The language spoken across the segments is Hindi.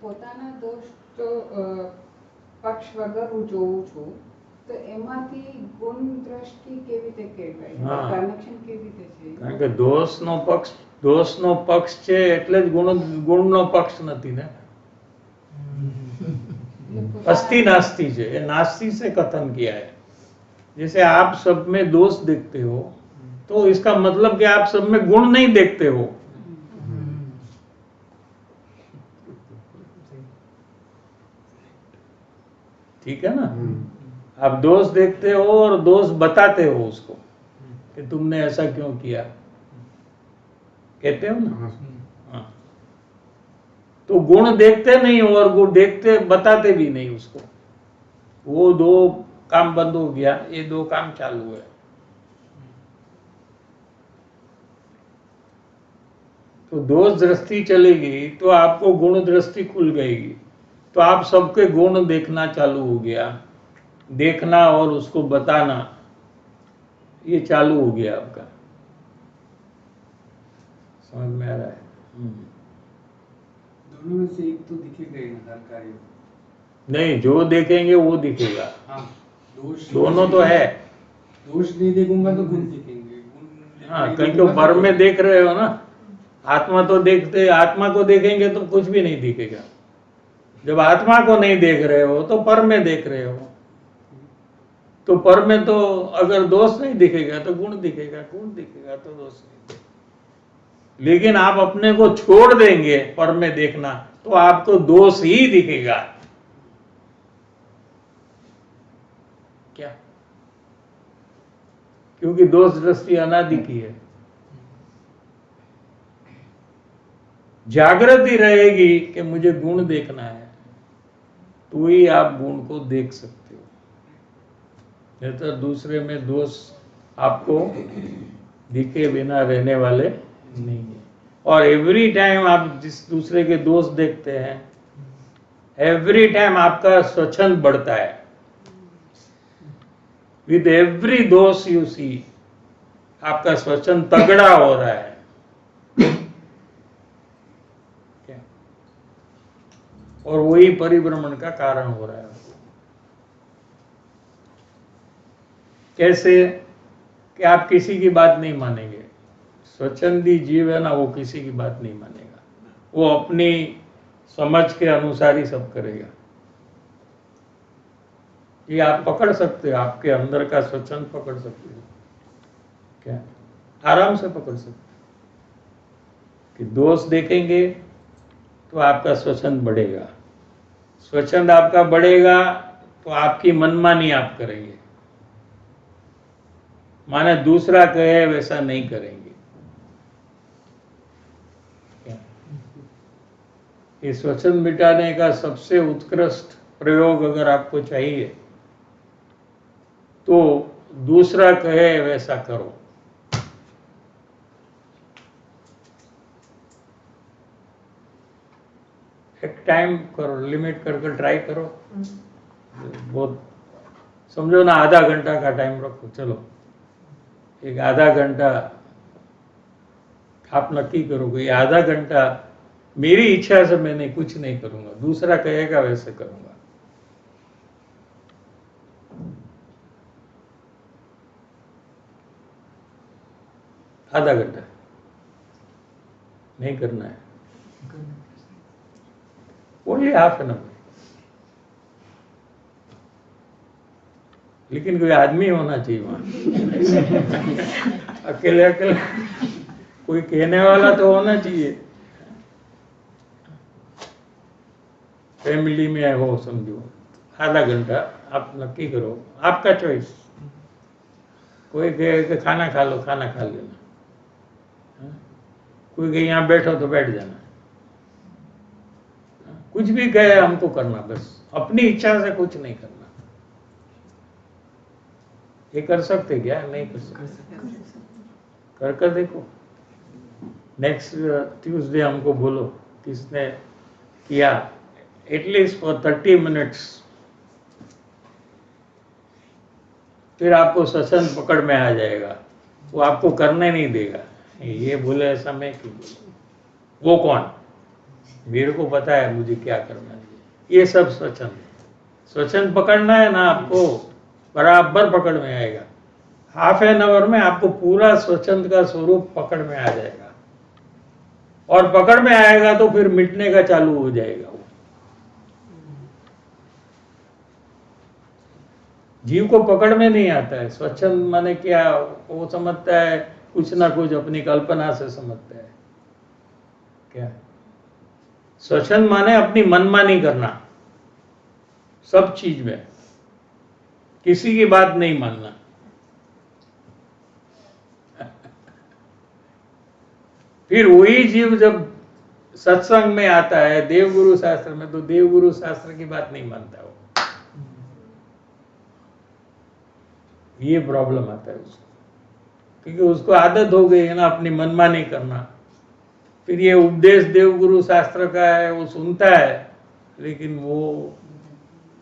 પોતાના દોષ તો પક્ષ વગર હું જોઉં છું તો એમાંથી ગુણ દ્રષ્ટિ કેવી રીતે કહેવાય, કનેક્શન કેવી રીતે છે? કારણ કે દોષનો પક્ષ છે એટલે જ ગુણનો પક્ષ નથી ને. अस्थि नास्ति है, ये नास्ति से कथन किया है। जैसे आप सब में दोष देखते हो तो इसका मतलब कि आप सब में गुण नहीं देखते हो। ठीक है ना? आप दोष देखते हो और दोष बताते हो उसको कि तुमने ऐसा क्यों किया, कहते हो ना? हाँ। तो गुण देखते नहीं हो और गुण देखते बताते भी नहीं उसको। वो 2 काम बंद हो गया, ये 2 काम चालू है। तो दोष दृष्टि चलेगी तो आपको गुण दृष्टि खुल गई, तो आप सबके गुण देखना चालू हो गया, देखना और उसको बताना ये चालू हो गया आपका। समझ में आ रहा है? दोनों में से एक तो दिखेगा ही ना हर कार्य। नहीं, जो देखेंगे वो दिखेगा। हाँ, दोष दोनों तो है। दोष नहीं देखूंगा तो गुण दिखेंगे। हाँ, क्योंकि पर में देख रहे हो ना, आत्मा तो देखते, आत्मा को देखेंगे तो कुछ भी नहीं दिखेगा। जब आत्मा को नहीं देख रहे हो तो पर में देख रहे हो, तो पर में तो अगर दोष नहीं दिखेगा तो गुण दिखेगा, गुण दिखेगा तो दोष नहीं दिखेगा। लेकिन आप अपने को छोड़ देंगे पर में देखना तो आपको दोष ही दिखेगा। क्या? क्योंकि दोष दृष्टि अनादि की है। जागृति रहेगी कि मुझे गुण देखना है तो ही आप गुण को देख सकते हो, नहीं तो दूसरे में दोष आपको दिखे बिना रहने वाले नहीं है। और एवरी टाइम आप जिस दूसरे के दोष देखते हैं, एवरी टाइम आपका स्वच्छंद बढ़ता है। विद एवरी दोष यू सी आपका स्वच्छंद तगड़ा हो रहा है। क्या? और वही परिभ्रमण का कारण हो रहा है। कैसे? कि आप किसी की बात नहीं मानेंगे। स्वच्छंदी जीव है ना, वो किसी की बात नहीं मानेगा, वो अपनी समझ के अनुसार ही सब करेगा। ये आप पकड़ सकते हो, आपके अंदर का स्वच्छंद पकड़ सकते हो। क्या? आराम से पकड़ सकते हो कि दोष देखेंगे तो आपका स्वच्छंद बढ़ेगा, स्वच्छंद आपका बढ़ेगा तो आपकी मनमानी आप करेंगे, माने दूसरा कहे वैसा नहीं करेंगे। ये स्वच्छंद मिटाने का सबसे उत्कृष्ट प्रयोग अगर आपको चाहिए तो दूसरा कहे वैसा करो। एक टाइम करो, लिमिट करके ट्राई करो। बहुत समझो ना, आधा घंटा का टाइम रखो। चलो एक आधा घंटा आप नक्की करोगे, ये आधा घंटा मेरी इच्छा से मैं कुछ नहीं करूंगा, दूसरा कहेगा वैसे करूंगा। आधा घंटा नहीं करना है, ओनली हाफ एन आवर। लेकिन कोई आदमी होना चाहिए वहां। अकेले अकेले कोई कहने वाला तो होना चाहिए। फैमिली में हो समझो, आधा घंटा आप नक्की करो, आपका चॉइस। कोई कहे कि खाना खा लो, खाना खा लेना। कोई कहे यहाँ बैठो तो बैठ जाना। कुछ भी कहे हमको करना, बस अपनी इच्छा से कुछ नहीं करना। ये कर सकते क्या? नहीं कर सकते। कर देखो। नेक्स्ट ट्यूसडे हमको बोलो किसने किया, एटलीस्ट फॉर 30 मिनट्स। फिर आपको सत्संग पकड़ में आ जाएगा, वो आपको करने नहीं देगा। ये बोले ऐसा मैं क्यों बोलूं? वो कौन? मेरे को पता है मुझे क्या करना है। ये सब स्वच्छंद स्वच्छंद पकड़ना है ना, आपको बराबर पकड़ में आएगा। हाफ एन आवर में आपको पूरा स्वच्छंद का स्वरूप पकड़ में आ जाएगा, और पकड़ में आएगा तो फिर मिटने का चालू हो जाएगा। वो जीव को पकड़ में नहीं आता है। स्वच्छंद माने क्या, वो समझता है कुछ ना कुछ अपनी कल्पना से समझता है। क्या स्वच्छंद माने अपनी मनमानी करना, सब चीज में किसी की बात नहीं मानना। फिर वही जीव जब सत्संग में आता है, देवगुरु शास्त्र में, तो देवगुरु शास्त्र की बात नहीं मानता वो। ये प्रॉब्लम आता है उसको, क्योंकि उसको आदत हो गई है ना अपनी मनमानी करना। फिर ये उपदेश देवगुरु शास्त्र का है, वो सुनता है, लेकिन वो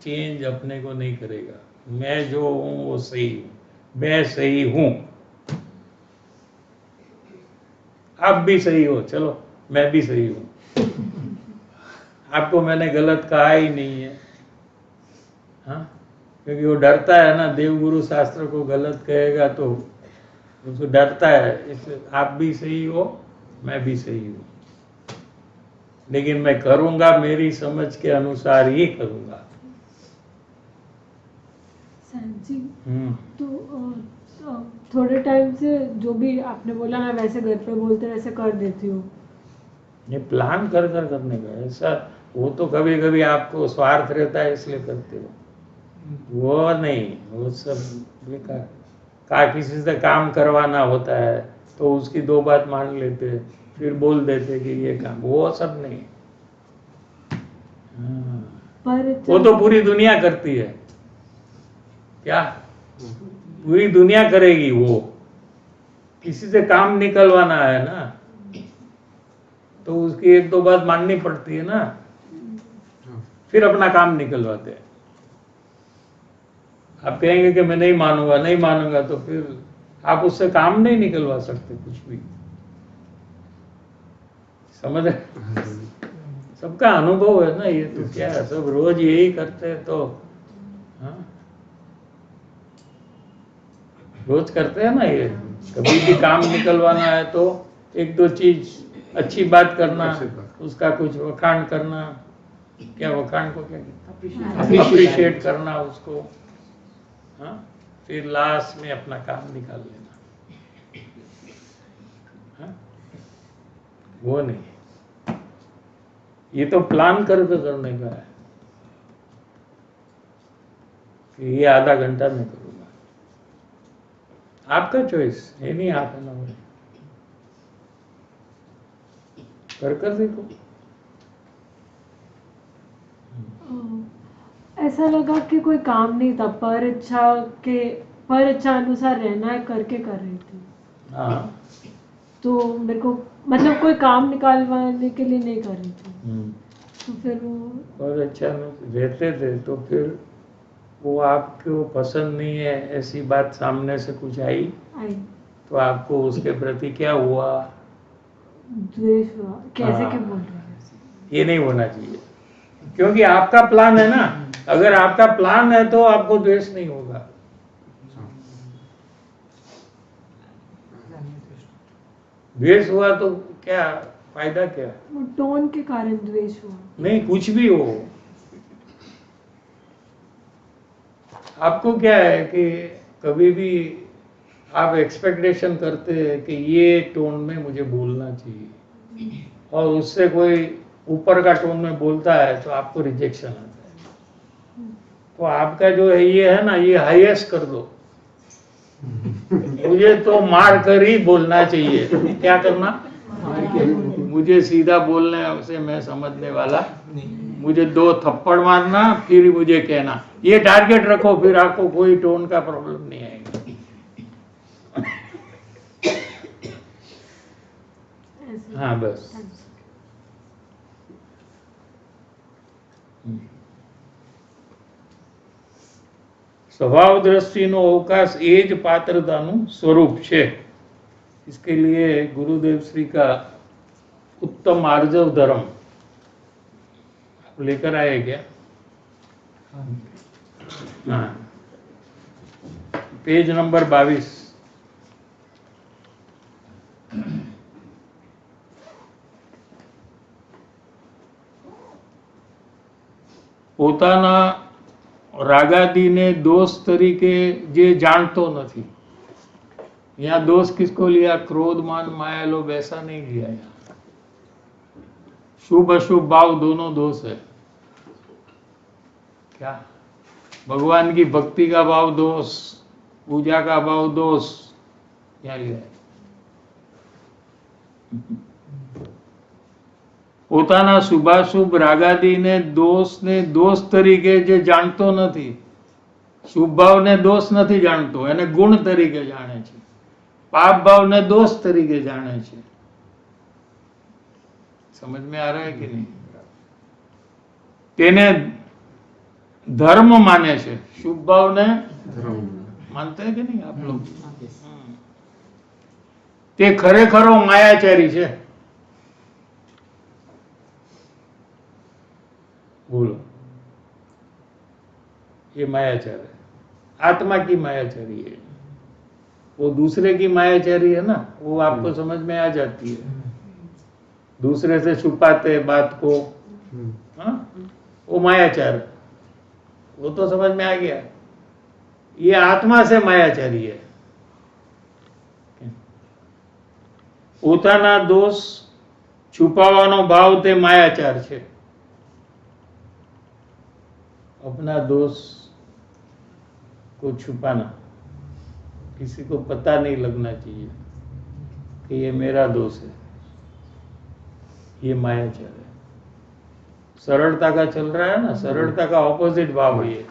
चेंज अपने को नहीं करेगा। मैं जो हूं वो सही हूं, मैं सही हूं, आप भी सही हो, चलो मैं भी सही हूं, आपको मैंने गलत कहा ही नहीं है। हाँ, क्योंकि वो डरता है ना, देवगुरु शास्त्र को गलत कहेगा तो उसको डरता है। इसलिए आप भी सही हो, मैं भी सही हूं, लेकिन मैं करूंगा मेरी समझ के अनुसार ही करूंगा। जी तो थोड़े टाइम से जो भी आपने बोला ना, वैसे घर पे बोलते वैसे कर देती हूँ। ये प्लान कर कर करने का ऐसा, वो तो कभी कभी आपको स्वार्थ रहता है इसलिए करते हो, वो नहीं, वो सब बेकार। का किसी से काम करवाना होता है तो उसकी दो बात मान लेते, फिर बोल देते कि ये काम, वो सब नहीं। पर वो तो पूरी दुनिया करती है। क्या पूरी दुनिया करेगी? वो किसी से काम निकलवाना है ना, तो उसकी एक दो बात माननी पड़ती है ना, फिर अपना काम निकलवाते हैं। आप कहेंगे कि मैं नहीं मानूंगा, नहीं मानूंगा, तो फिर आप उससे काम नहीं निकलवा सकते कुछ भी। समझ रहे? सबका अनुभव है ना ये, तो क्या है, सब रोज यही करते हैं तो हाँ? रोज करते हैं ना ये। कभी भी काम निकलवाना है तो एक दो चीज अच्छी बात करना, उसका कुछ वखाण करना, क्या वखाण को क्या कहते, अप्रिशिएट करना उसको, हाँ? फिर लास्ट में अपना काम निकाल लेना, हाँ? वो नहीं, ये तो प्लान करके करने का है कि ये आधा घंटा में करूंगा। आपका चॉइस है, नहीं आप ना कर देखो। ऐसा लगा कि कोई काम नहीं था, पर इच्छा अनुसार रहना है करके कर रही थी। हाँ, तो मेरे को मतलब कोई काम निकालवाने के लिए नहीं कर रही थी। तो फिर वो और अच्छा रहते थे, तो फिर वो आपको पसंद नहीं है ऐसी बात सामने से कुछ आई, तो आपको उसके प्रति क्या हुआ? द्वेष हुआ। कैसे हाँ। क्या बोल रहे हैं? ये नहीं होना चाहिए, क्योंकि आपका प्लान है ना। अगर आपका प्लान है तो आपको द्वेष नहीं होगा। द्वेष हुआ तो क्या फायदा, क्या? वो टोन के कारण द्वेष हुआ। नहीं, कुछ भी हो, आपको क्या है कि कभी भी आप एक्सपेक्टेशन करते हैं कि ये टोन में मुझे बोलना चाहिए, और उससे कोई ऊपर का टोन में बोलता है तो आपको रिजेक्शन आता है। तो आपका जो है ये है ना, ये हाईएस्ट कर दो। मुझे तो मार कर ही बोलना चाहिए। क्या करना? मुझे सीधा बोलने से मैं समझने वाला, मुझे 2 थप्पड़ मारना, फिर मुझे कहना। ये टारगेट रखो, फिर आपको कोई टोन का प्रॉब्लम नहीं आएगा। हाँ, बस। સ્વભાવ દ્રષ્ટિનો અવકાશ એ જ પાત્રતાનું સ્વરૂપ છે। इसके लिए गुरुदेव श्री का उत्तम आर्जव धर्म लेकर आए क्या? हाँ, पेज नंबर 22। પોતાના રાગાદીને दोष तरीके जे जानतो नहीं। यहाँ दोष किसको लिया? क्रोध मान माया लोभ, ऐसा नहीं लिया यहाँ। शुभ अशुभ भाव दोनों दोष है। क्या? भगवान की भक्ति का भाव दोष, पूजा का भाव दोष, क्या लिया है? પોતાના શુભાશુભ રાગાદીને દોષને દોષ તરીકે જે જાણતો નથી, શુભ ભાવને દોષ નથી જાણતો, એને ગુણ તરીકે જાણે છે, પાપ ભાવને दोष तरीके जाने છે। समझ में आ रहा है कि नहीं? તેને धर्म माने છે, शुभ भावने मानते हैं कि नहीं आप लोग? તે ખરેખરો માયાચારી છે। बोलो, ये मायाचार है, आत्मा की मायाचारी है। वो दूसरे की मायाचारी है ना, वो आपको समझ में आ जाती है। दूसरे से छुपाते बात को, हाँ, वो मायाचार, वो तो समझ में आ गया। ये आत्मा से मायाचारी है। પોતાના દોષ છુપાવવાનો ભાવ તે માયાચાર છે। अपना दोष को छुपाना, किसी को पता नहीं लगना चाहिए कि ये मेरा दोष है, ये मायाचार है। सरलता का चल रहा है ना, सरलता का ऑपोजिट भाव है ये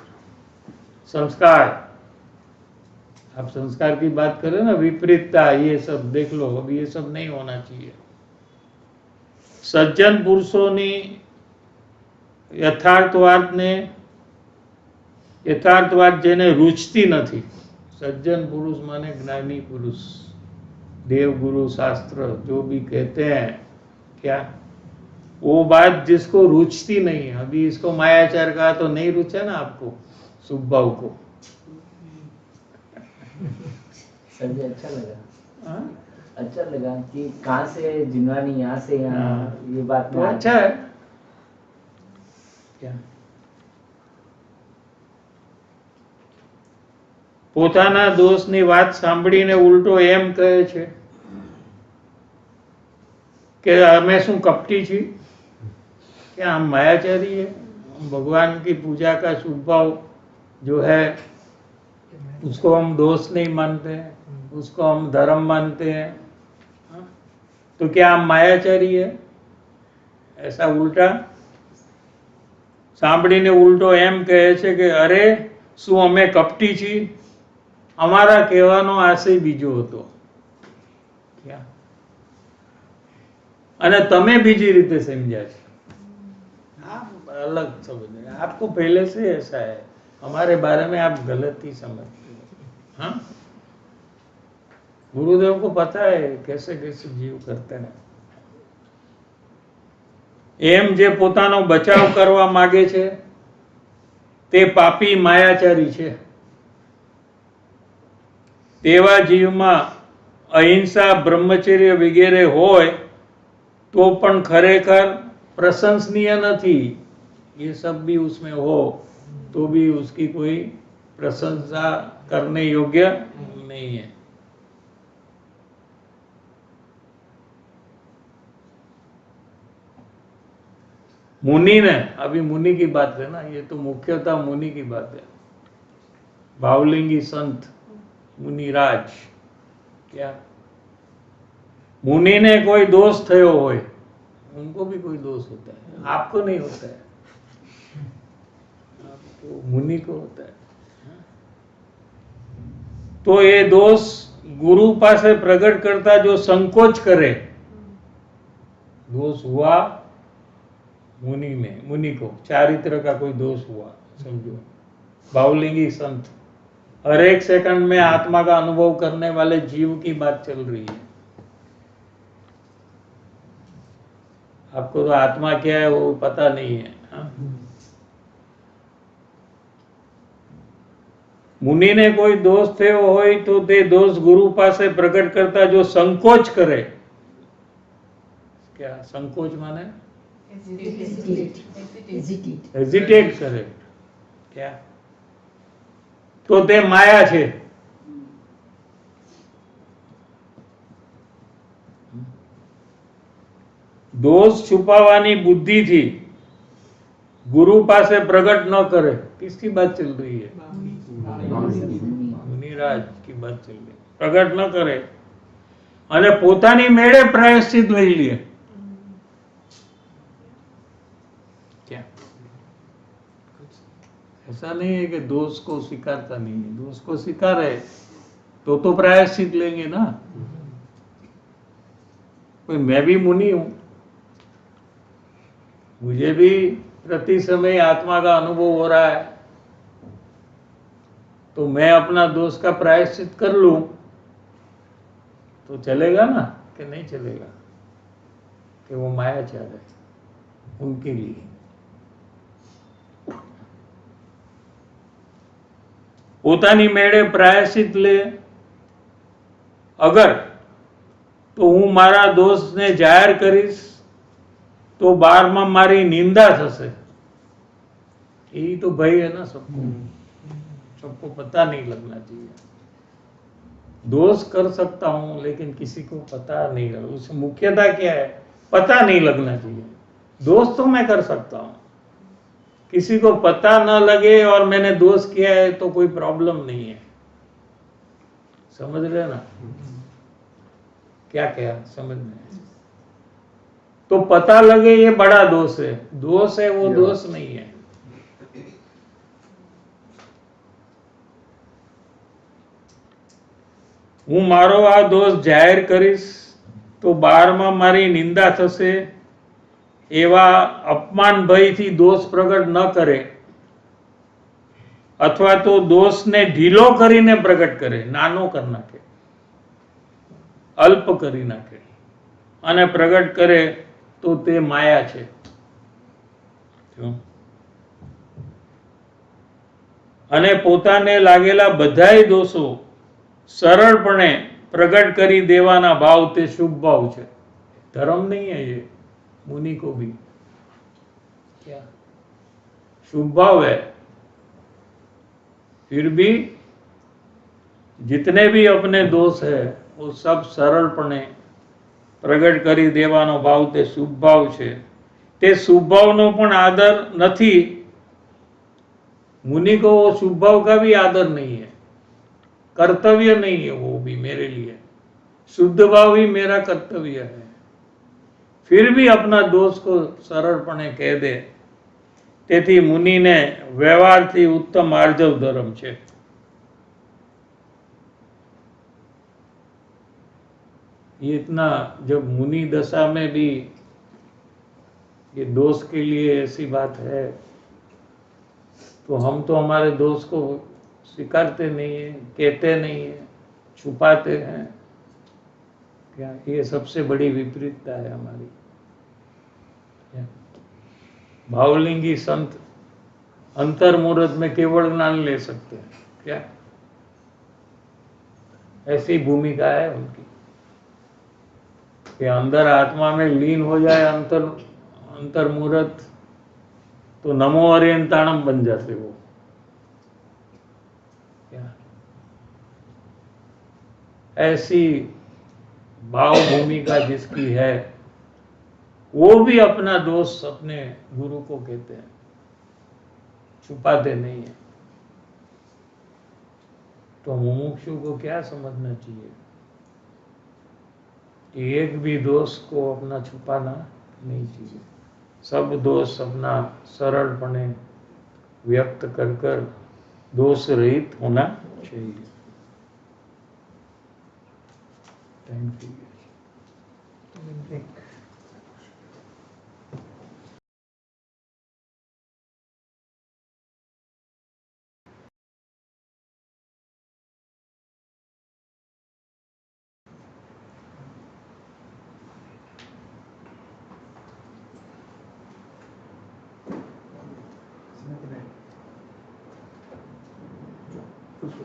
संस्कार। आप संस्कार की बात करें ना, विपरीतता, ये सब देख लो, अब ये सब नहीं होना चाहिए। सज्जन पुरुषोनी यथार्थवाद जेने रुचती नहीं, सज्जन पुरुष माने ज्ञानी पुरुष, देवगुरु शास्त्र जो भी कहते हैं, क्या वो बात जिसको रुचती नहीं है। अभी इसको मायाचार कहा तो नहीं रुचा ना आपको, शुभ भाव को? सर जी अच्छा लगा। हाँ? अच्छा लगा कि कहाँ से जिनवानी, यहाँ से यहाँ, ये बात तो अच्छा है। क्या પોતાના દોષની વાત સાંભળીને ઉલટો એમ કહે છે કે અમે શું કપટી છીએ? क्या हम मायाचारी है? हम भगवान की पूजा का शुभ भाव जो है उसको हम दोष नहीं मानते हैं, उसको हम धर्म मानते हैं, तो क्या हम मायाचारी है? ऐसा उल्टा સાંભળીને ઉલટો એમ કહે છે કે અરે શું અમે કપટી છીએ? અમારા કહેવાનો આશય બીજો હતો, અને તમે બીજી રીતે સમજ્યા છે। आप अलग समझ, आपको पहले से ऐसा है, हमारे बारे में आप गलत ही समझते हो। हाँ, गुरुदेव को पता है कैसे कैसे जीव करते हैं। એમ જે પોતાનો બચાવ કરવા માગે છે તે પાપી માયાચારી છે। તેવા જીવમાં અહિંસા, બ્રહ્મચર્ય વગેરે હોય तो पण खरेखर प्रशंसनीय नहीं। ये सब भी उसमें हो तो भी उसकी कोई प्रशंसा करने योग्य नहीं है। मुनि ने, अभी मुनि की बात है ना, ये तो मुख्यतः मुनि की बात है। भावलिंगी संत मुनिराज, क्या मुनि ने कोई दोष थयो होय, उनको भी कोई दोष होता है, आपको नहीं होता है, आपको मुनि को होता है। तो ये दोष गुरु पासे प्रकट करता जो संकोच करे, दोष हुआ मुनि में, मुनि को चारित्र का कोई दोष हुआ समझो। भावलिंगी संत, हर एक सेकंड में आत्मा का अनुभव करने वाले जीव की बात चल रही है। आपको तो आत्मा क्या है वो पता नहीं है, हाँ? મુનિને કોઈ દોષ થયો હોય તો તે દોષ ગુરુ પાસે પ્રગટ કરતા જો સંકોચ કરે, क्या संकोच माने हेजिटेट करे, क्या तो ते माया छे। दोष छुपावानी बुद्धि थी गुरु पासे प्रगट न करे। किसकी बात चल रही है? मुनिराज की बात चल रही है। प्रगट न करे અને પોતાની મેળે પ્રાયશ્ચિત લઈ લે। क्या ऐसा नहीं है कि दोष को स्वीकारता नहीं है, दोष को स्वीकारे तो प्रायश्चित लेंगे ना। मैं भी मुनि हूं, मुझे भी प्रति समय आत्मा का अनुभव हो रहा है, तो मैं अपना दोष का प्रायश्चित कर लूं तो चलेगा ना कि नहीं चलेगा? कि वो मायाचार है उनके लिए। પોતાની મેળે પ્રાયશ્ચિત લે અગર તો હું મારા દોષને જાહેર કરીશ तो बार में मारी निंदा थશે। यही तो भय है ना सबको, सबको पता नहीं लगना चाहिए। दोष कर सकता हूं लेकिन किसी को पता नहीं लग, उसमें मुख्यता क्या है? पता नहीं लगना चाहिए। दोष तो मैं कर सकता हूं, किसी को पता न लगे और मैंने दोष किया है तो कोई प्रॉब्लम नहीं है। समझ रहे ना क्या क्या समझ में? तो पता लगे ये बड़ा दोष है, दोष है वो दोष नहीं है। હું મારો આ દોષ જાહેર કરીશ તો બારમાં મારી નિંદા થશે, એવા અપમાન ભયથી દોષ પ્રગટ ન કરે અથવા તો દોષને ઢીલો કરીને પ્રગટ કરે, નાનો કરી નાખે, અલ્પ કરી નાખે અને પ્રગટ કરે તો તે માયા છે। અને પોતાને લાગેલા બધાય દોષો सरलपणे प्रकट करी देवाना भाव ते शुभ भाव है। धर्म नहीं है ये, मुनि को भी क्या शुभ भाव है। फिर भी जितने भी अपने दोष है वो सब सरलपणे प्रकट करी देवानो भाव ते शुभ भाव है। ते शुभ भाव नो पण आदर नहीं, मुनि को वो शुभ भाव का भी आदर नहीं है, कर्तव्य नहीं है वो भी मेरे लिए। शुद्ध भाव ही मेरा कर्तव्य है। फिर भी अपना दोष को सरलपणे कह दे, तेथी मुनि ने व्यवहार थी उत्तम आर्जव धर्म छे। ये इतना जब मुनि दशा में भी ये दोष के लिए ऐसी बात है तो हम तो हमारे दोष को स्वीकारते नहीं है, कहते नहीं है, छुपाते हैं। क्या ये सबसे बड़ी विपरीतता है हमारी। भावलिंगी संत अंतर मुहूर्त में केवल ज्ञान ले सकते हैं, क्या ऐसी भूमिका है उनकी कि अंदर आत्मा में लीन हो जाए अंतर मुहूर्त तो नमो अरियंताणम बन जाते वो। ऐसी भाव भूमिका जिसकी है वो भी अपना दोष अपने गुरु को कहते हैं, छुपाते नहीं है। तो मुमुक्षु को क्या समझना चाहिए कि एक भी दोष को अपना छुपाना नहीं चाहिए, सब दोष अपना सरलपणे व्यक्त कर दोष रहित होना चाहिए। Thank you. तो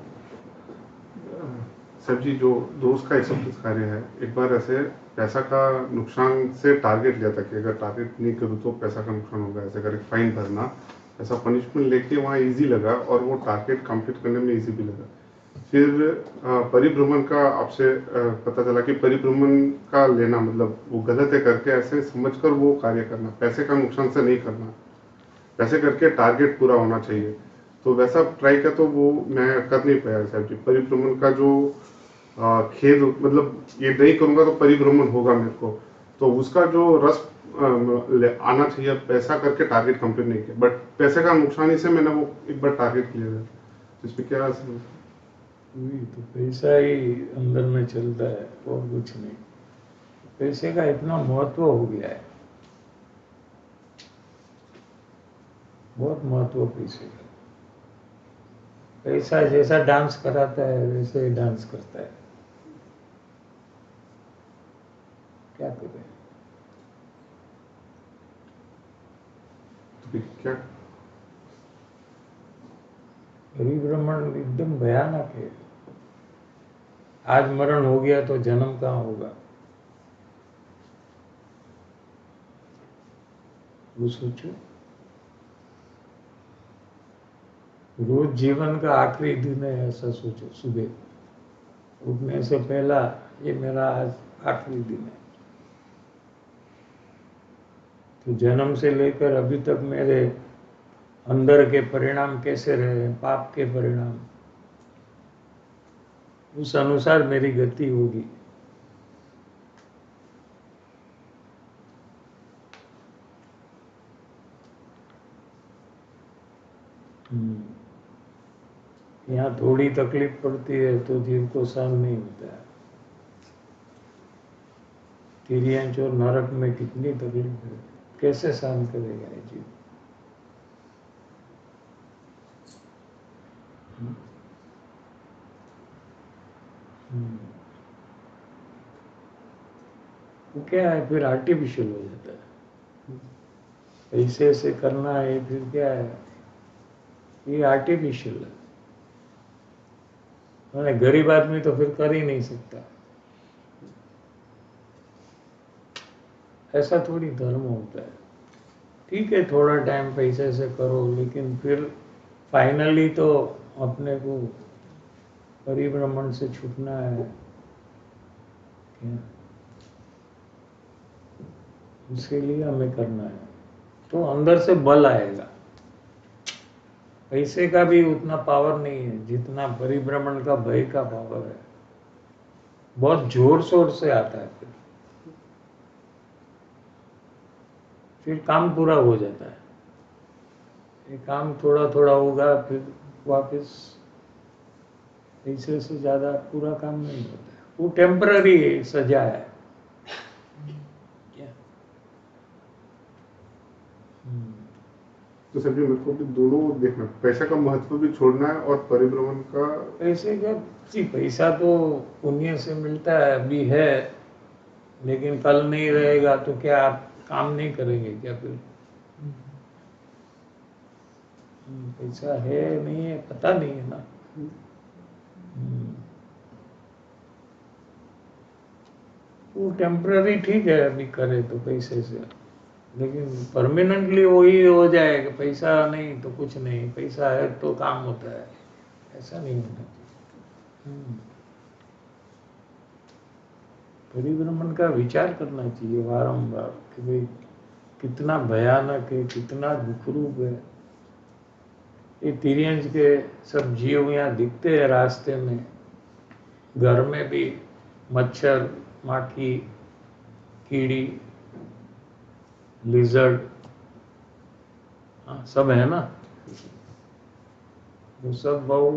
सर जी, जो दोष का 130 कार्य है, एक बार ऐसे पैसा का नुकसान से टारगेट लिया था कि अगर टारगेट नहीं करूँ तो पैसा का नुकसान होगा, ऐसे करके फाइन भरना, ऐसा पनिशमेंट लेके वहाँ इजी लगा और वो टारगेट कंप्लीट करने में इजी भी लगा। फिर परिभ्रमण का आपसे पता चला कि परिभ्रमण का लेना मतलब वो गलत है करके ऐसे समझकर वो कार्य करना, पैसे का नुकसान से नहीं करना, पैसे करके टारगेट पूरा होना चाहिए। तो वैसा ट्राई किया तो वो मैं कर नहीं पाया साहब जी। परिभ्रमण का जो खेद मतलब ये नहीं करूंगा तो परिभ्रमण होगा मेरे को, तो उसका जो रस आना चाहिए, पैसा करके टारगेट कंप्लीट नहीं किया, बट पैसे का नुकसान ही से मैंने वो एक बार टारगेट क्लियर है, इसमें क्या वही तो पैसा ही अंदर में चलता है और कुछ नहीं। पैसे का इतना महत्व हो गया है, बहुत महत्व पैसे का। पैसा जैसा डांस कराता है वैसे ही डांस करता है, क्या करें। तो क्या परिभ्रमण एकदम भयानक है। आज मरण हो गया तो जन्म कहाँ होगा, वो सोचो। रोज जीवन का आखिरी दिन है ऐसा सोचो, सुबह उठने से पहला ये मेरा आज आखिरी दिन है। तो जन्म से लेकर अभी तक मेरे अंदर के परिणाम कैसे रहे, पाप के परिणाम, उस अनुसार मेरी गति होगी। यहाँ थोड़ी तकलीफ पड़ती है तो जीव को सहन नहीं होता है। तिर्यंच और नरक में कितनी तकलीफ है, कैसे सहन करेगा ये जीव। वो क्या है, फिर आर्टिफिशियल हो जाता है। पैसे से करना है फिर क्या है, ये आर्टिफिशियल है। मैंने गरीब आदमी तो फिर कर ही नहीं सकता। ऐसा थोड़ी धर्म होता है। ठीक है थोड़ा टाइम पैसे से करो, लेकिन फिर फाइनली तो अपने को परिभ्रमण से छूटना है क्या? उसके लिए हमें करना है, तो अंदर से बल आएगा। पैसे का भी उतना पावर नहीं है जितना परिभ्रमण का भय का पावर है। बहुत जोर शोर से आता है, फिर काम पूरा हो जाता है। ये काम थोड़ा थोड़ा होगा, फिर वापस पैसे से ज्यादा पूरा काम नहीं होता है। वो टेम्पररी सजा है। तो सर जी मेरे को भी दोनों देखना, पैसा का महत्व भी छोड़ना है और परिभ्रमण का। पैसे का जी, पैसा तो पुण्य से मिलता है, अभी है, लेकिन कल नहीं रहेगा तो क्या आप काम नहीं करेंगे क्या फिर? पैसा है नहीं है पता नहीं है ना। वो टेम्पररी ठीक है अभी करे तो पैसे से, लेकिन परमानेंटली वही हो जाएगा। पैसा नहीं तो कुछ नहीं, पैसा है तो काम होता है, ऐसा नहीं होना चाहिए। परिभ्रमण का विचार करना चाहिए बारंबार कि भाई कितना भयानक है, कितना दुखरूप है। ये तिर्यंच के सब जीव यहाँ दिखते हैं रास्ते में, घर में भी मच्छर, माखी, कीड़ी, लिजर्ड, सब है ना, वो सब बहु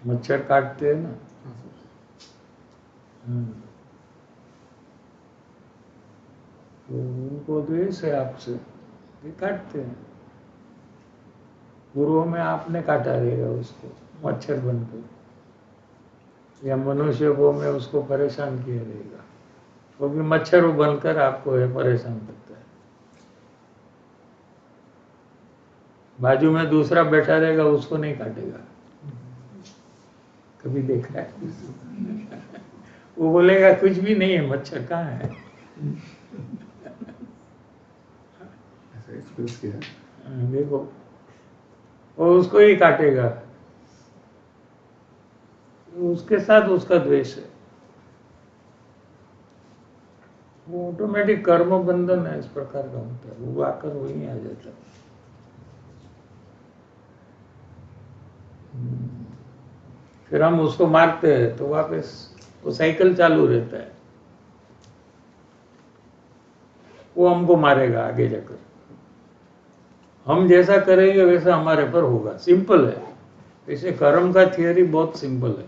मच्छर काटते हैं ना। तो उनको द्वेष है आपसे, ये काटते हैं। पूर्व में आपने काटा रहेगा उसको मच्छर बनकर, या मनुष्य को में उसको परेशान किया रहेगा, वो भी मच्छर बनकर आपको है परेशान करता है। बाजू में दूसरा बैठा रहेगा, उसको नहीं काटेगा। कभी देखा है? वो बोलेगा कुछ भी नहीं है, मच्छर कहाँ है? ऐसा एक्सपीरियंस किया है। देखो, वो उसको ही काटेगा, उसके साथ उसका द्वेष है। वो ऑटोमेटिक कर्म बंधन है, इस प्रकार का होता है, वो आकर वही आ जाता है। फिर हम उसको मारते हैं तो वापस वो साइकिल चालू रहता है, वो हमको मारेगा आगे जाकर। हम जैसा करेंगे वैसा हमारे पर होगा, सिंपल है। वैसे कर्म का थियरी बहुत सिंपल है,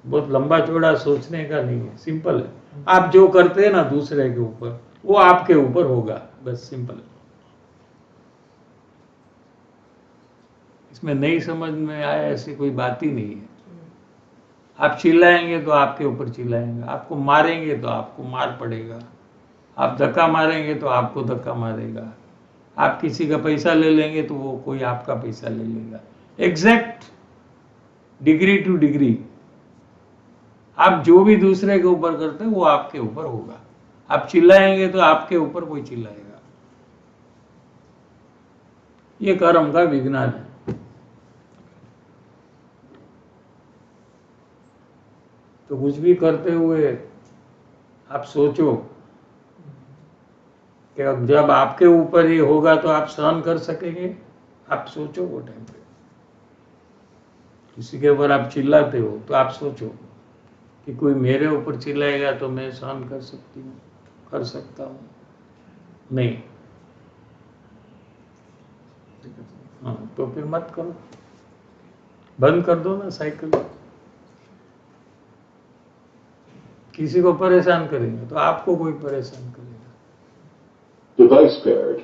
बहुत लंबा चौड़ा सोचने का नहीं है, सिंपल है। आप जो करते हैं ना दूसरे के ऊपर, वो आपके ऊपर होगा, बस सिंपल है। इसमें नहीं समझ में आया ऐसी कोई बात ही नहीं है। आप चिल्लाएंगे तो आपके ऊपर चिल्लाएंगे, आपको मारेंगे तो आपको मार पड़ेगा, आप धक्का मारेंगे तो आपको धक्का मारेगा, आप किसी का पैसा ले लेंगे तो वो कोई आपका पैसा ले लेगा। एग्जैक्ट डिग्री टू डिग्री आप जो भी दूसरे के ऊपर करते हैं वो आपके ऊपर होगा। आप चिल्लाएंगे तो आपके ऊपर कोई चिल्लाएगा। ये कर्म का विज्ञान है। तो कुछ भी करते हुए आप सोचो कि अब जब आपके ऊपर ही होगा तो आप सहन कर सकेंगे। आप सोचो वो टाइम पे किसी के ऊपर आप चिल्लाते हो तो आप सोचो कि कोई मेरे ऊपर चिल्लाएगा तो मैं सहन कर सकती हूँ, कर सकता हूँ? नहीं। हाँ, तो फिर मत करो, बंद कर दो ना साइकिल। किसी को परेशान करेंगे तो आपको कोई परेशान करेगा। Device paired.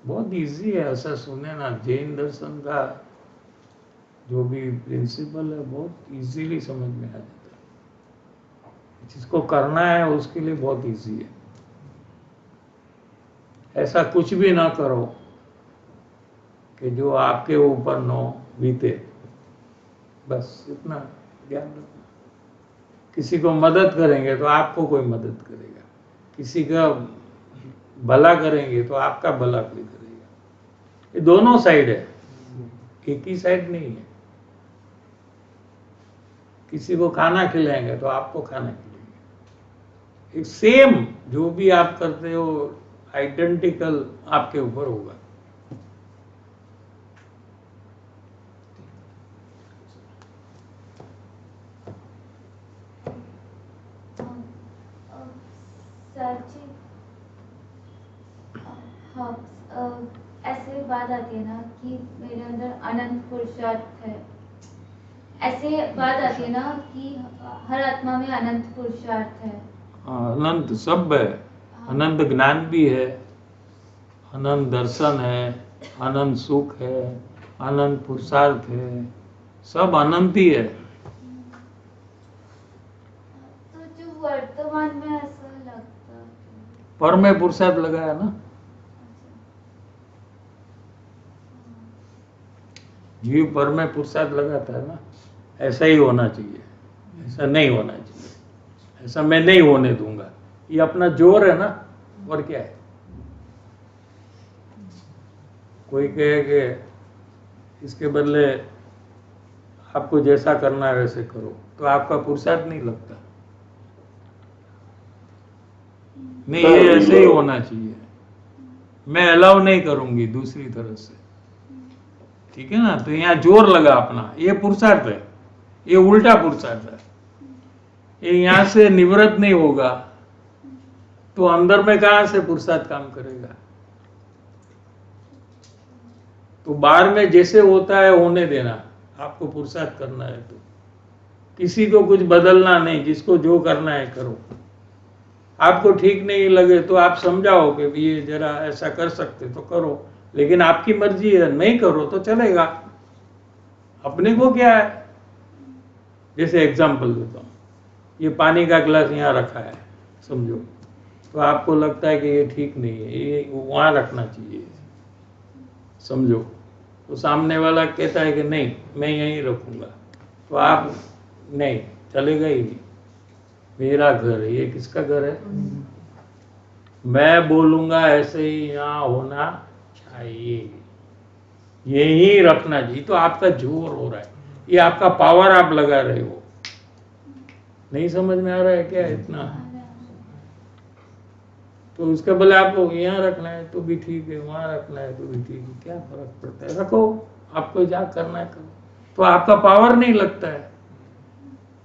बहुत इजी है, ऐसा सुने ना। जैन दर्शन का जो भी प्रिंसिपल है बहुत इजीली समझ में आ जाता है। जिसको करना है उसके लिए बहुत इजी है। ऐसा कुछ भी ना करो कि जो आपके ऊपर न बीते, बस इतना ध्यान रखना। किसी को मदद करेंगे तो आपको कोई मदद करेगा, किसी का भला करेंगे तो आपका भला कोई करेगा। ये दोनों साइड है, एक ही साइड नहीं है। किसी को खाना खिलाएंगे तो आपको खाना खिलाएंगे। एक सेम जो भी आप करते हो आइडेंटिकल आपके ऊपर होगा। सर जी, हाँ, ऐसे बात आती है ना कि मेरे अंदर अनंत पुरुषार्थ है। ऐसे बात आती है ना कि हर आत्मा में अनंत पुरुषार्थ है। अनंत सब है, अनंत ज्ञान भी है, अनंत दर्शन है, अनंत सुख है, अनंत पुरुषार्थ है, सब अनंत ही है। तो जो वर्तमान में ऐसा लगता है, पर में पुरुषार्थ लगाया ना, जीव पर में पुरुषार्थ लगाता है ना, ऐसा ही होना चाहिए। ऐसा नहीं होना चाहिए, ऐसा मैं नहीं होने दूंगा। ये अपना जोर है ना, और क्या है। कोई कहे कि इसके बदले आपको जैसा करना है वैसे करो, तो आपका पुरुषार्थ नहीं लगता। नहीं, ये ऐसे ही होना चाहिए, मैं अलाउ नहीं करूंगी दूसरी तरह से। ठीक है ना। तो यहाँ जोर लगा अपना, ये पुरुषार्थ है, ये उल्टा पुरुषार्थ है। ये यहाँ से निवृत्त नहीं होगा तो अंदर में कहां से पुरुषार्थ काम करेगा। तो बाहर में जैसे होता है होने देना, आपको पुरुषार्थ करना है तो किसी को कुछ बदलना नहीं, जिसको जो करना है करो। आपको ठीक नहीं लगे तो आप समझाओ कि ये जरा ऐसा कर सकते तो करो, लेकिन आपकी मर्जी है, नहीं करो तो चलेगा। अपने को क्या है। जैसे एग्जाम्पल देता हूँ, ये पानी का गिलास यहाँ रखा है, समझो तो आपको लगता है कि ये ठीक नहीं है, ये वहाँ रखना चाहिए, समझो। तो सामने वाला कहता है कि नहीं मैं यहीं रखूंगा, तो आप नहीं, चलेगा ही नहीं, मेरा घर है, ये किसका घर है? मैं बोलूंगा ऐसे ही यहाँ होना चाहिए, यही रखना चाहिए। तो आपका जोर हो रहा है, ये आपका पावर आप लगा रहे हो। नहीं समझ में आ रहा है क्या इतना? तो उसके बदले आपको यहाँ रखना है तो भी ठीक है, वहां रखना है तो भी ठीक है, क्या फर्क पड़ता है? रखो, आपको जा करना है करो। तो आपका पावर नहीं लगता है।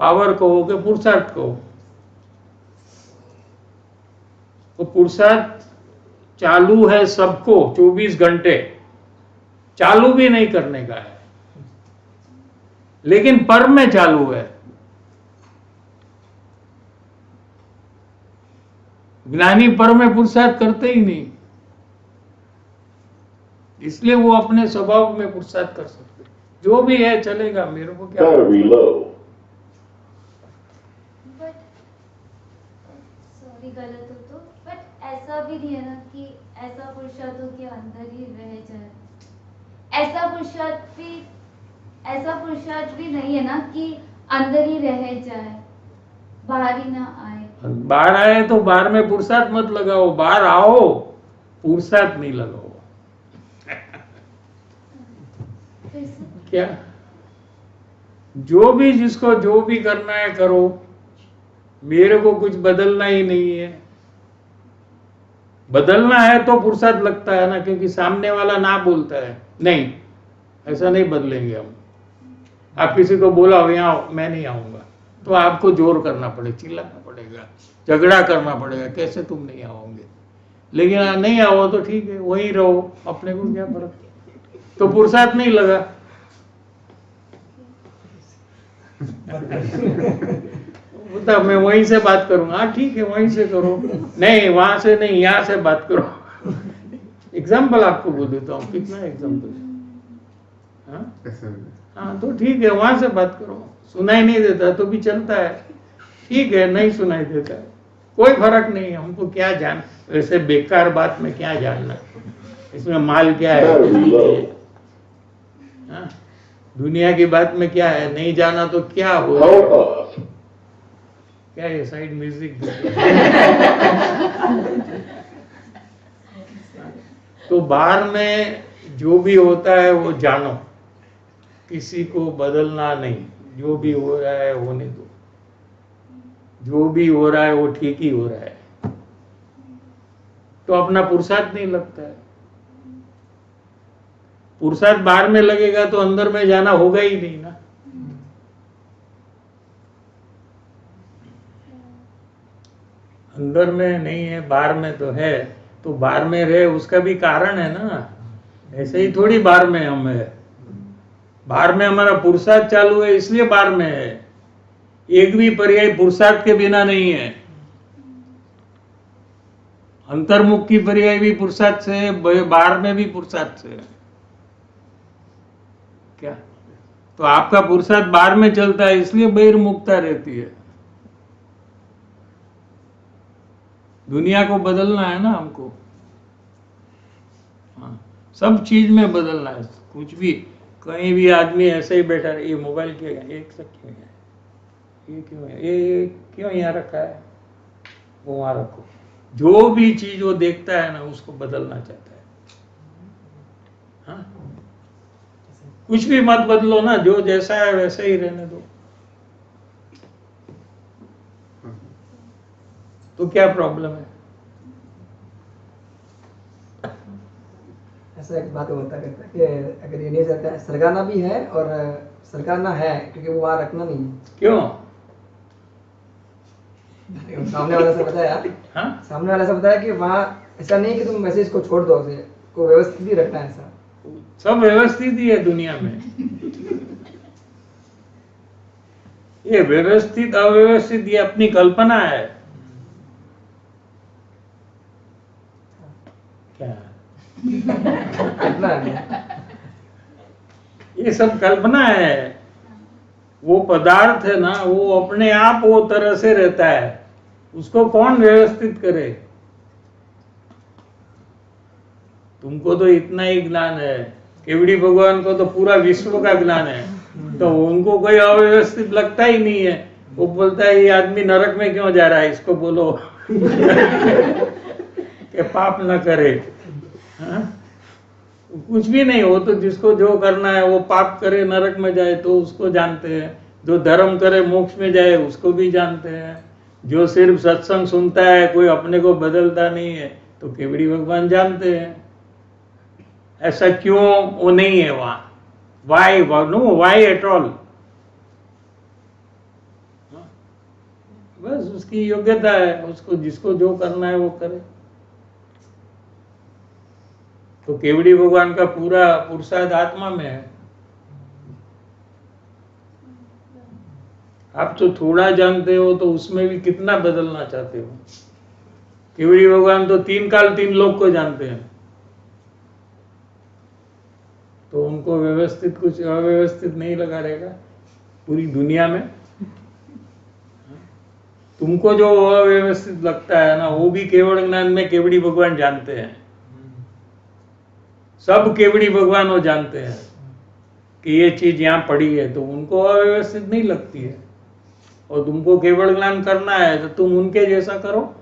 पावर कहो कि पुरुषार्थ कहो, तो पुरुषार्थ चालू है सबको 24 घंटे, चालू भी नहीं करने का है, लेकिन पर में चालू है। ज्ञानी पर में पुरुषार्थ करते ही नहीं, इसलिए वो अपने स्वभाव में पुरुषार्थ कर सकते। जो भी है चलेगा, मेरे को क्या। Battery low. बट सॉरी गलत हो तो, बट ऐसा भी नहीं है ना कि ऐसा पुरुषार्थ हो कि अंदर ही रह जाए। ऐसा पुरुषार्थ भी नहीं है ना कि अंदर ही रह जाए, बाहर ही ना आए। बाहर आए तो बाहर में पुरुषार्थ मत लगाओ, बाहर आओ, पुरुषार्थ नहीं लगाओ। फिर से क्या जो भी जिसको जो भी करना है करो, मेरे को कुछ बदलना ही नहीं है। बदलना है तो पुरुषार्थ लगता है ना, क्योंकि सामने वाला ना बोलता है नहीं ऐसा नहीं बदलेंगे हम। आप किसी को बोला हो यहाँ मैं नहीं आऊंगा, तो आपको जोर करना पड़ेगा, चिल्लाना पड़ेगा, झगड़ा करना पड़ेगा, कैसे तुम नहीं आओगे। लेकिन नहीं आओ तो ठीक है, वहीं रहो, अपने को क्या फर्क। तो पुरुषार्थ नहीं लगा। बता मैं वहीं से बात करूंगा, हाँ ठीक है वहीं से करो, नहीं वहां से नहीं यहाँ से बात करो। एग्जाम्पल आपको बोल देता हूँ, कितना एग्जाम्पल। ऐसे में हाँ तो ठीक है वहां से बात करो, सुनाई नहीं देता तो भी चलता है, ठीक है नहीं सुनाई देता है कोई फर्क नहीं है, हमको क्या जान, वैसे बेकार बात में क्या जानना, इसमें माल क्या है। हाँ, दुनिया की बात में क्या है, नहीं जाना तो क्या हो। Power off. क्या ये साइड म्यूजिक। तो बाहर में जो भी होता है वो जानो, किसी को बदलना नहीं, जो भी हो रहा है होने दो, जो भी हो रहा है वो ठीक ही हो रहा है। तो अपना पुरुषार्थ नहीं लगता है। पुरुषार्थ बाहर में लगेगा तो अंदर में जाना होगा ही नहीं ना। अंदर में नहीं है, बाहर में तो है, तो बाहर में रहे उसका भी कारण है ना। ऐसे ही थोड़ी बाहर में हम है, बाहर में हमारा पुरुषार्थ चालू है इसलिए बाहर में है। एक भी पर्याय पुरुषार्थ के बिना नहीं है। अंतर्मुख की पर्याय भी पुरुषार्थ से है, बाहर में भी पुरुषार्थ से है। क्या तो आपका पुरुषार्थ बाहर में चलता है इसलिए बहिर्मुखता रहती है। दुनिया को बदलना है ना हमको। हाँ, सब चीज में बदलना है। कुछ भी कहीं भी आदमी ऐसे ही बैठा रहे, ये मोबाइल क्यों है, एक से क्यों है, ये क्यों है, ये क्यों यहाँ रखा है, वो वहां रखो। जो भी चीज वो देखता है ना उसको बदलना चाहता है। हाँ? कुछ भी मत बदलो ना, जो जैसा है वैसे ही रहने दो। तो क्या प्रॉब्लम है? ऐसा एक बात होता कहता है कि अगर ये नहीं सरकाना भी है और सरकाना है, क्योंकि वो वहां रखना नहीं है। क्यों? सामने वाला से बताया, हाँ? सामने वाला से बताया कि वहाँ ऐसा नहीं कि तुम वैसे इसको छोड़ दो, उसे को व्यवस्थित भी रखना है। ऐसा सब व्यवस्थित ही है दुनिया में। ये व्यवस्थित अव्यवस्थित ये अपनी कल्पना है। क्या कितना है? ये सब कल्पना है। वो पदार्थ है ना, वो अपने आप वो तरह से रहता है, उसको कौन व्यवस्थित करे? तुमको तो इतना ही ज्ञान है, केवड़ी भगवान को तो पूरा विश्व का ज्ञान है, तो उनको कोई अव्यवस्थित लगता ही नहीं है। वो बोलता है ये आदमी नरक में क्यों जा रहा है, इसको बोलो कि पाप न करे। हाँ? कुछ भी नहीं हो तो जिसको जो करना है वो पाप करे नरक में जाए तो उसको जानते हैं, जो धर्म करे मोक्ष में जाए उसको भी जानते हैं, जो सिर्फ सत्संग सुनता है कोई अपने को बदलता नहीं है तो केवड़ी भगवान जानते हैं। ऐसा क्यों वो नहीं है वहां, why know why at all, बस उसकी योग्यता है, उसको जिसको जो करना है वो करे। तो केवड़ी भगवान का पूरा पुरुषार्थ आत्मा में है। आप तो थोड़ा जानते हो तो उसमें भी कितना बदलना चाहते हो। केवड़ी भगवान तो 3 काल 3 लोक को जानते हैं, तो उनको व्यवस्थित कुछ अव्यवस्थित नहीं लगा रहेगा पूरी दुनिया में। तुमको जो अव्यवस्थित लगता है ना वो भी केवल ज्ञान में केवड़ी भगवान जानते हैं। सब केवड़ी भगवान वो जानते हैं कि ये चीज यहाँ पड़ी है, तो उनको अव्यवस्थित नहीं लगती है। और तुमको केवल ज्ञान करना है तो तुम उनके जैसा करो।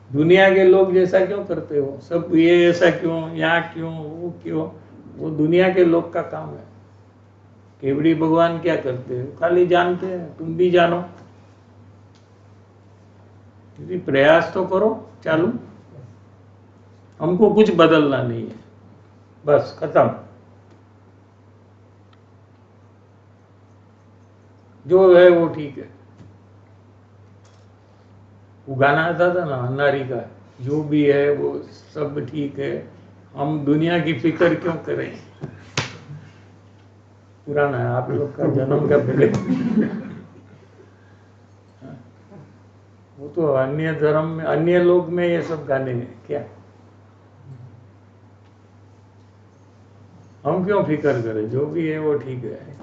दुनिया के लोग जैसा क्यों करते हो, सब ये ऐसा क्यों, यहाँ क्यों, वो क्यों, वो दुनिया के लोग का काम है। केवड़ी भगवान क्या करते हैं, खाली जानते हैं, तुम भी जानो। यदि प्रयास तो करो चालू, हमको कुछ बदलना नहीं है, बस खत्म। जो है वो ठीक है। वो गाना आता था ना अन्नारी का, जो भी है वो सब ठीक है, हम दुनिया की फिक्र क्यों करें। पुराना है, आप लोग का जन्म का पहले। वो तो अन्य धर्म में, अन्य लोग में ये सब गाने हैं क्या, हम क्यों फिक्र करें, जो भी है वो ठीक है।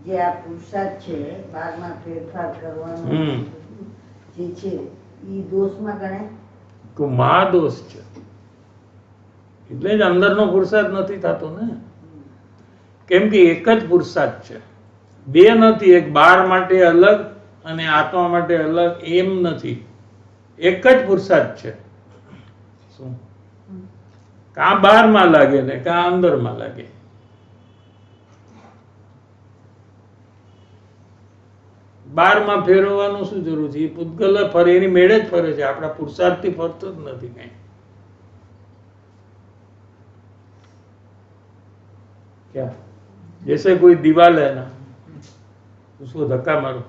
જે આ પુરુષાર્થ છે બાદમાં ફેરફાર કરવાનો જે છે ઈ દોષમાં ગણાય તો મહાદોષ છે, એટલે જ અંદરનો પુરુષાર્થ નથી થતો ને, કેમ કે એક જ પુરુષાર્થ છે, બે નથી, એક બહાર માટે અલગ અને આત્મા માટે અલગ એમ નથી, એક જ પુરુષાર્થ છે। શું કાં બહારમાં લાગે ને કાં અંદરમાં લાગે। બારમાં ફેરવવાનું શું જરૂર છે, એ પૂતગલ ફરે, એની મેળે જ ફરે છે, આપણા પુરુષાર્થથી ફરતો જ નથી કઈ। क्या जैसे कोई दीवार है ना, उसको धक्का मारो,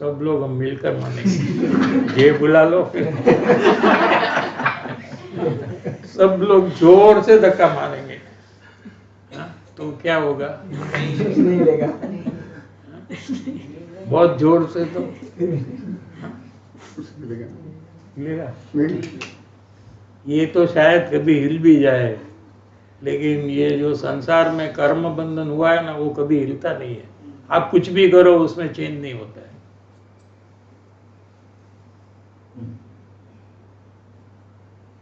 सब लोग हम मिलकर मानेंगे, ये बुला लो सब लोग जोर से धक्का मारेंगे, तो क्या होगा, नहीं लेगा, बहुत जोर से तो मिलेगा मिलेगा। ये तो शायद कभी हिल भी जाए, लेकिन ये जो संसार में कर्म बंधन हुआ है ना वो कभी हिलता नहीं है। आप कुछ भी करो उसमें चेंज नहीं होता है।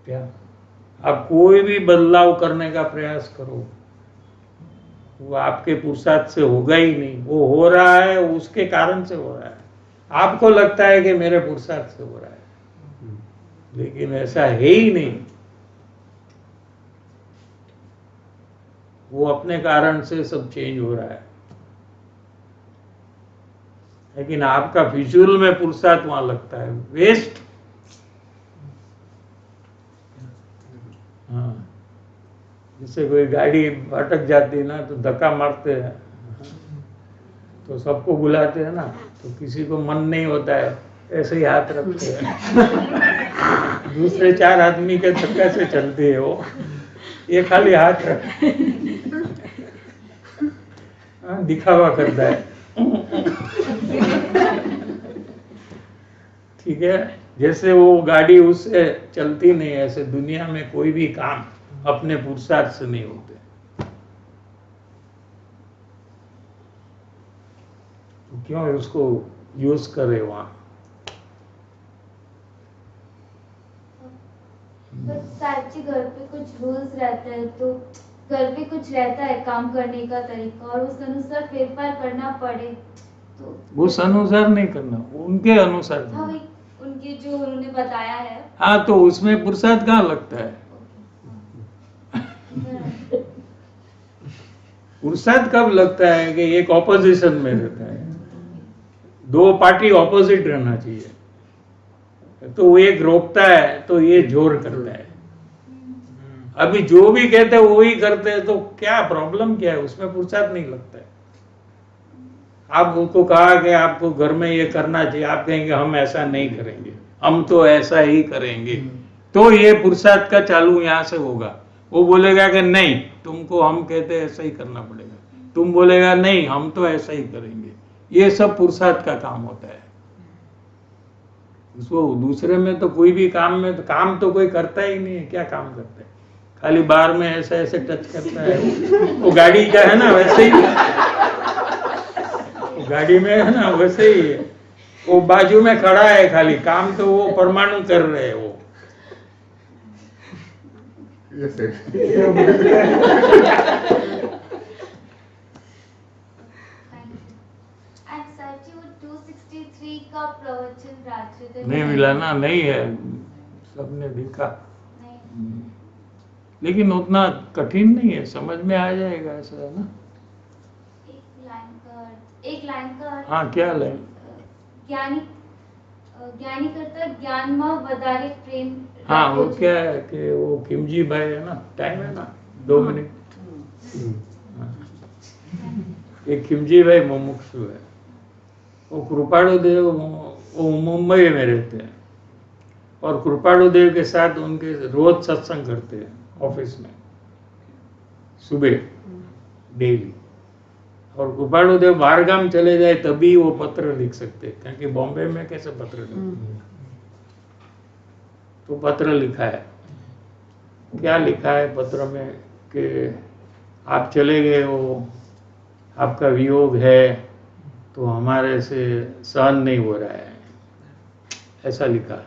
क्या आप कोई भी बदलाव करने का प्रयास करो, वो आपके पुरुषार्थ से होगा ही नहीं। वो हो रहा है उसके कारण से हो रहा है, आपको लगता है कि मेरे पुरुषार्थ से हो रहा है, लेकिन ऐसा है ही नहीं। वो अपने कारण से सब चेंज हो रहा है, लेकिन आपका फिजूल में पुरुषार्थ वहां लगता है, वेस्ट। हाँ, जैसे कोई गाड़ी अटक जाती है ना तो धक्का मारते हैं, तो सबको बुलाते हैं ना, तो किसी को मन नहीं होता है, ऐसे ही हाथ रखते हैं, दूसरे 4 आदमी के धक्का से चलती है वो, ये खाली हाथ रख दिखावा करता है। ठीक है, जैसे वो गाड़ी उससे चलती नहीं, ऐसे दुनिया में कोई भी काम अपने पुरुषार्थ से नहीं होते। तो क्यों उसको यूज करे वहां? बट साहब जी घर पे कुछ रूल्स रहते हैं, तो घर पे कुछ रहता है काम करने का तरीका, और उस अनुसार फेरफार करना पड़े तो उस अनुसार नहीं करना, उनके अनुसार हाँ करना। वही उनके जो उन्होंने बताया है। हाँ, तो उसमें पुरुषार्थ कहाँ लगता है? पुरुषार्थ कब लगता है कि एक ऑपोजिशन में रहता है, दो पार्टी ऑपोजिट रहना चाहिए, तो वो एक रोकता है तो ये जोर करता है। अभी जो भी कहते हैं वो ही करते हैं, तो क्या प्रॉब्लम क्या है? उसमें पुरुषार्थ नहीं लगता है। आप उनको कहा कि आपको घर में ये करना चाहिए, आप कहेंगे हम ऐसा नहीं करेंगे, हम तो ऐसा ही करेंगे, तो ये पुरुषार्थ का चालू यहाँ से होगा। वो बोलेगा कि नहीं, तुमको हम कहते हैं ऐसा ही करना पड़ेगा, तुम बोलेगा नहीं हम तो ऐसा ही करेंगे। ये सब पुरुषार्थ का काम होता है। उसको दूसरे में तो कोई भी काम में तो काम तो कोई करता ही नहीं है। क्या काम करता है? खाली बाहर में ऐसे ऐसे टच करता है। वो गाड़ी का है ना वैसे ही, गाड़ी में है ना वैसे ही है। वो बाजू में खड़ा है, खाली काम तो वो परमाणु कर रहे हैं वो। Yes, एंड सर जी वो 263 का प्रवचन राजचरित्र नहीं मिला ना, नहीं है, सबने देखा, नहीं। लेकिन उतना कठिन नहीं है, समझ में आ जाएगा ऐसा, है ना। एक लाइन का हाँ, क्या लाइन? ज्ञानी करता ज्ञान में વધારે प्रेम। हाँ, वो क्या है कि वो खिमजी भाई है ना, टाइम है ना 2 मिनट। एक खिमजी भाई मुमुक्षु है, वो कृपाणु देव वो मुंबई में रहते हैं, और कृपाणु देव के साथ उनके रोज सत्संग करते हैं ऑफिस में सुबह डेली। और कृपाणु देव बाहरगाम चले जाए तभी वो पत्र लिख सकते हैं, क्योंकि बॉम्बे में कैसे पत्र लिखते। तो पत्र लिखा है, क्या लिखा है पत्र में कि आप चले गए हो, आपका वियोग है, तो हमारे से सहन नहीं हो रहा है, ऐसा लिखा।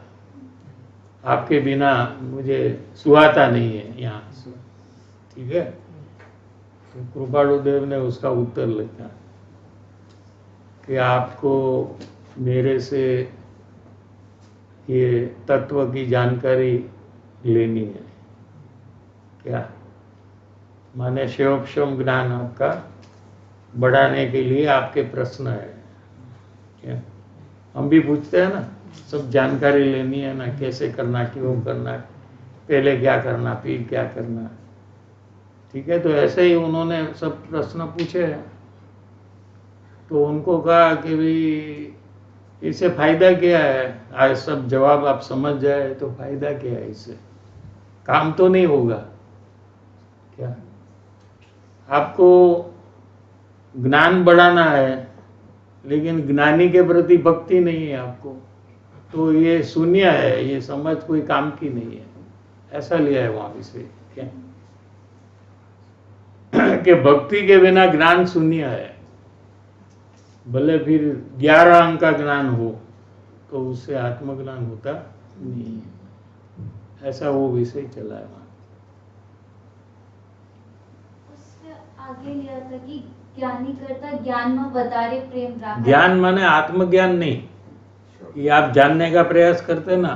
आपके बिना मुझे सुहाता नहीं है यहाँ, ठीक है। तो कृपाणु देव ने उसका उत्तर लिखा कि आपको मेरे से ये तत्व की जानकारी लेनी है। क्या माने शिवोपशम ज्ञान आपका बढ़ाने के लिए आपके प्रश्न है क्या? हम भी पूछते हैं ना, सब जानकारी लेनी है ना, कैसे करना, क्यों करना, पहले क्या करना, फिर क्या करना, ठीक है। तो ऐसे ही उन्होंने सब प्रश्न पूछे हैं, तो उनको कहा कि भाई इससे फायदा क्या है, आज सब जवाब आप समझ जाए तो फायदा क्या है, इससे काम तो नहीं होगा क्या। आपको ज्ञान बढ़ाना है, लेकिन ज्ञानी के प्रति भक्ति नहीं है आपको, तो ये शून्य है, ये समझ कोई काम की नहीं है, ऐसा लिया है वहां विषय क्या कि भक्ति के बिना ज्ञान शून्य है। भले फिर 11 अंक का ज्ञान हो तो उससे आत्मज्ञान होता नहीं है, ऐसा वो विषय चला है वहां। उससे आगे लिया था कि ज्ञानी करता ज्ञान में વધારે प्रेम रखा। ज्ञान माने आत्मज्ञान नहीं, ये आप जानने का प्रयास करते हैं ना,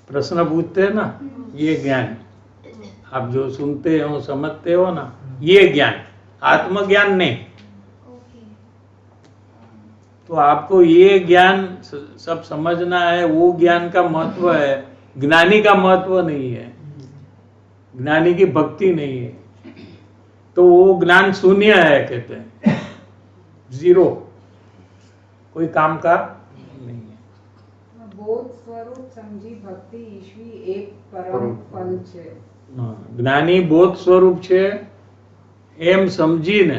प्रश्न पूछते हैं ना, ये ज्ञान आप जो सुनते हो समझते हो ना, ये ज्ञान, आत्मज्ञान नहीं। तो आपको ये ज्ञान सब समझना है, वो ज्ञान का महत्व है, ज्ञानी का महत्व नहीं है, ज्ञानी की भक्ति नहीं है, तो वो ज्ञान शून्य है कहते हैं, जीरो, कोई काम का नहीं है। बोध स्वरूप समझी भक्ति ईश्वी एक परम फल છે। જ્ઞાની બોધ સ્વરૂપ છે એમ સમજીને,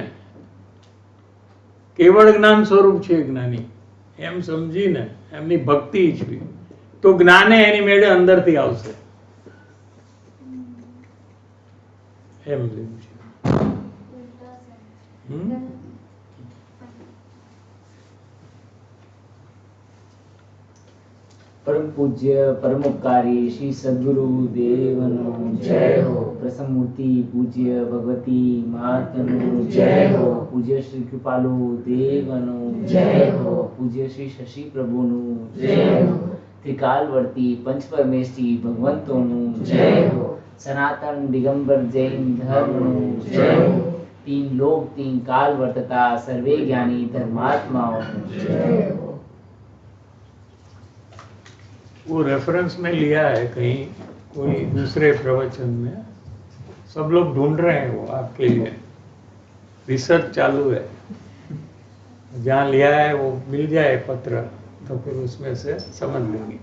કેવળ જ્ઞાન સ્વરૂપ છે જ્ઞાની એમ સમજીને એમની ભક્તિ ઈચ્છવી, તો જ્ઞાને એની મેળે અંદરથી આવશે। એમ લેવું છે. उल्टा से હમ? परम पूज्य परमोपकारी श्री सद्गुरु देवनो जय हो. प्रसन्नमूर्ति पूज्य भगवती महात्मनु जय हो. पूज्य श्री कृपालु देवनो जय हो. पूज्य श्री शशि प्रभुनु जय हो. त्रिकालवर्ती पंच परमेष्ठी भगवंतोनु जय हो. सनातन दिगंबर जैन धर्मनु जय हो. तीन लोक तीन काल वर्तता सर्वे ज्ञानी धर्मात्माओं जय हो. वो रेफरेंस में लिया है कहीं कोई दूसरे प्रवचन में. सब लोग ढूंढ रहे हैं वो आपके लिए. रिसर्च चालू है. जहाँ लिया है वो मिल जाए पत्र तो फिर उसमें से समझ लेंगे.